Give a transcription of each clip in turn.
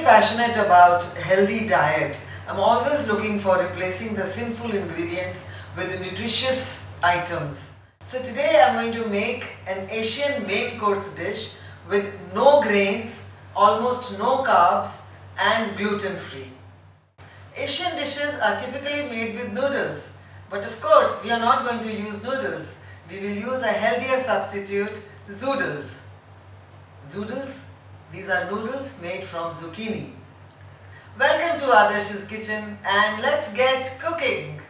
passionate about healthy diet. I'm always looking for replacing the sinful ingredients with nutritious items. So today I'm going to make an Asian main course dish with no grains, almost no carbs and gluten free. Asian dishes are typically made with noodles, but of course we are not going to use noodles. We will use a healthier substitute, zoodles. Zoodles? These are noodles made from zucchini. Welcome to Adarsh's kitchen and let's get cooking.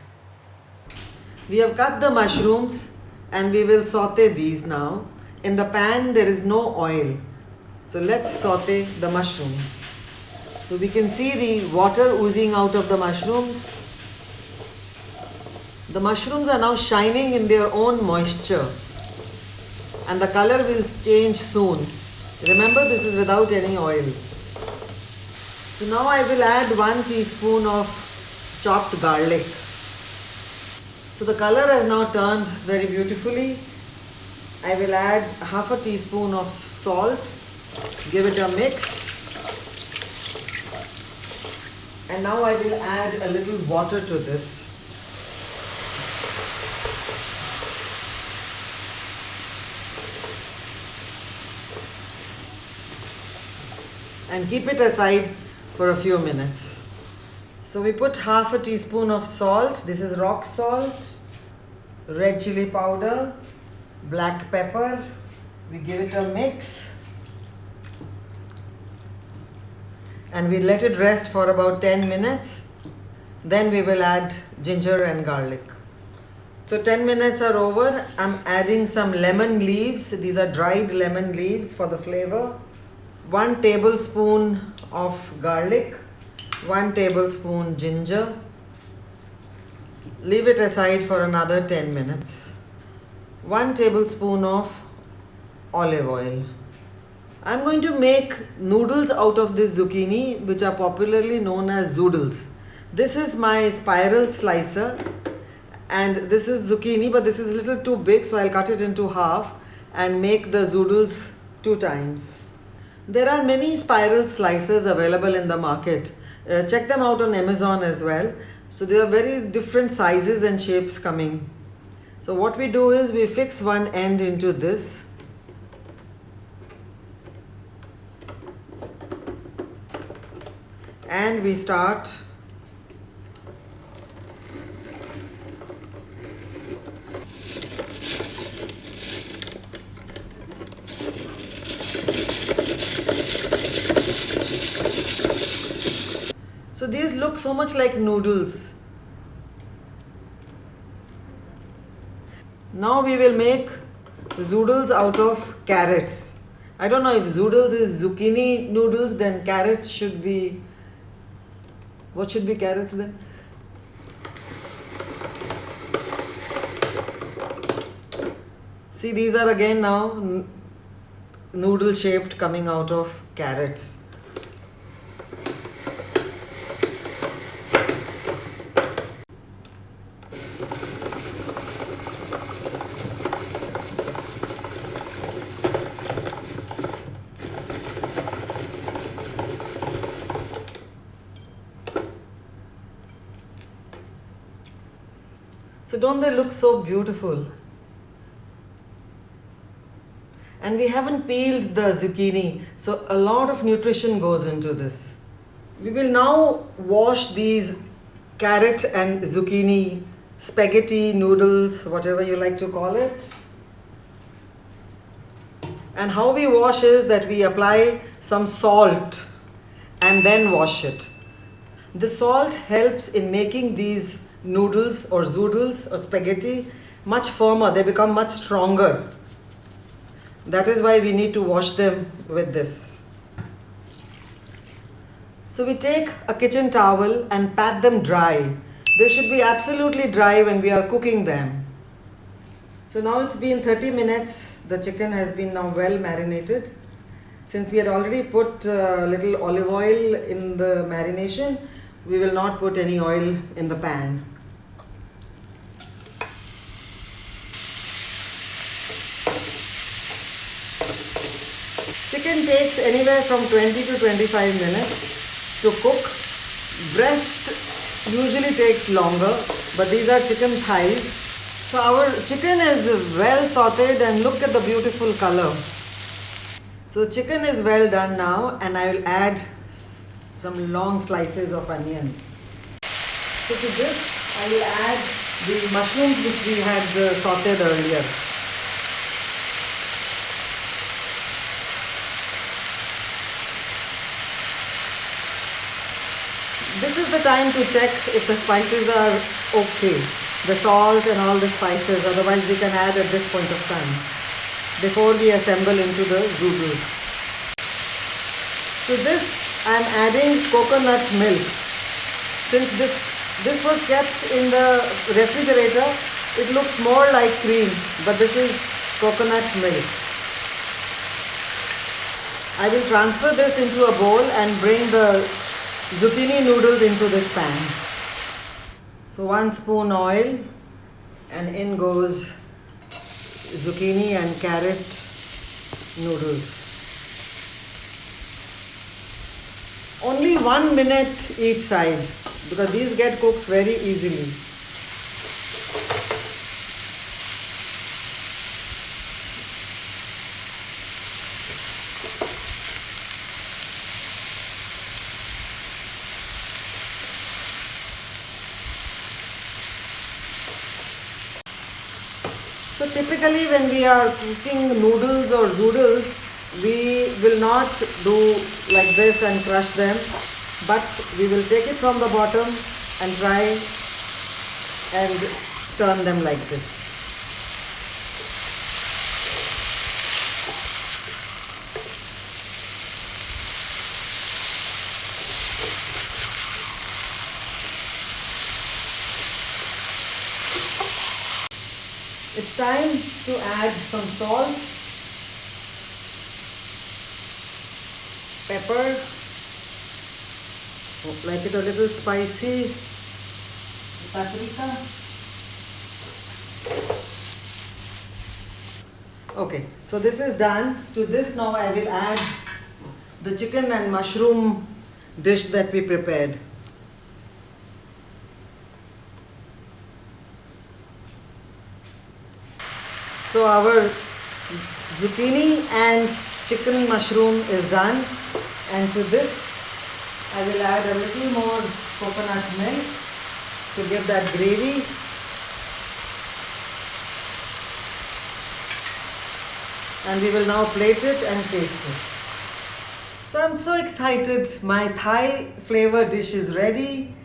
We have cut the mushrooms and we will saute these now. In the pan there is no oil. So let's saute the mushrooms. So we can see the water oozing out of the mushrooms. The mushrooms are now shining in their own moisture and the color will change soon. Remember, this is without any oil. So now I will add 1 teaspoon of chopped garlic. So the color has now turned very beautifully. I will add half a teaspoon of salt. Give it a mix. And now I will add a little water to this. And keep it aside for a few minutes. So we put half a teaspoon of salt. This is rock salt, red chili powder, black pepper. We give it a mix. And we let it rest for about 10 minutes. Then we will add ginger and garlic. So 10 minutes are over. I'm adding some lemon leaves. These are dried lemon leaves for the flavor. 1 tablespoon of garlic, 1 tablespoon ginger. Leave it aside for another 10 minutes. 1 tablespoon of olive oil. I'm going to make noodles out of this zucchini, which are popularly known as zoodles. This is my spiral slicer and this is zucchini, but this is a little too big, so I'll cut it into half and make the zoodles 2 times. There are many spiral slicers available in the market. Check them out on Amazon as well. So there are very different sizes and shapes coming. So what we do is we fix one end into this. And we start So these look so much like noodles. Now we will make zoodles out of carrots. I don't know if zoodles is zucchini noodles, then carrots should be... What should be carrots then? See, these are again now noodle shaped coming out of carrots. So don't they look so beautiful? And we haven't peeled the zucchini, so a lot of nutrition goes into this. We will now wash these carrot and zucchini spaghetti, noodles, whatever you like to call it. And how we wash is that we apply some salt and then wash it. The salt helps in making these noodles or zoodles or spaghetti much firmer. They become much stronger. That is why we need to wash them with this. So we take a kitchen towel and pat them dry. They should be absolutely dry when we are cooking them. So now it's been 30 minutes. The chicken has been now well marinated. Since we had already put a little olive oil in the marination, we will not put any oil in the pan. Chicken takes anywhere from 20 to 25 minutes. to cook. Breast usually takes longer, but these are chicken thighs. So our chicken is well sauteed and look at the beautiful color. So chicken is well done now, and I will add some long slices of onions. So to this I will add the mushrooms which we had sauteed earlier. This is the time to check if the spices are okay, the salt and all the spices, otherwise we can add at this point of time before we assemble into the zoodles. To this I am adding coconut milk. Since this was kept in the refrigerator, it looks more like cream, but this is coconut milk. I will transfer this into a bowl and bring the zucchini noodles into this pan. So 1 spoon oil, and in goes zucchini and carrot noodles. Only 1 minute each side, because these get cooked very easily. So typically when we are cooking noodles or zoodles, we will not do like this and crush them, but we will take it from the bottom and try and turn them like this. It's time to add some salt, pepper, like it a little spicy, paprika. Okay, so this is done. To this now I will add the chicken and mushroom dish that we prepared. So our zucchini and chicken mushroom is done, and to this I will add a little more coconut milk to give that gravy. And we will now plate it and taste it. So I'm so excited. My Thai flavor dish is ready.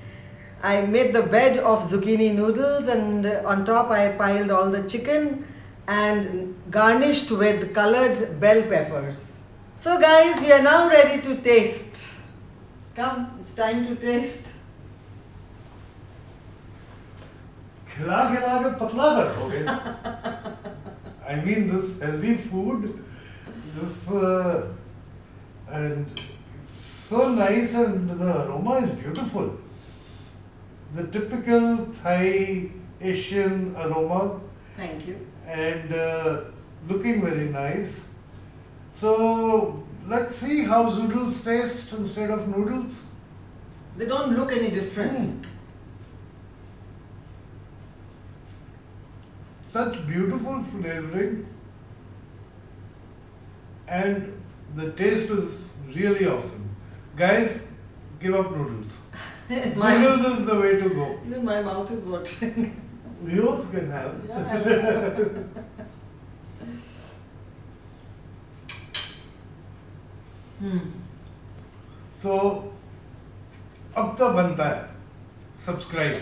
I made the bed of zucchini noodles, and on top I piled all the chicken and garnished with colored bell peppers. So guys, we are now ready to taste. Come, it's time to taste. खिला खिला के पतला कर दोगे. I mean, this healthy food, this and it's so nice, and the aroma is beautiful. The typical Thai Asian aroma. Thank you. And looking very nice. So let's see how zoodles taste instead of noodles. They don't look any different. Such beautiful flavoring, and the taste is really awesome. Guys, give up noodles. Noodles is the way to go. Even my mouth is watering. You also can have. So, अब तो बनता है. Subscribe.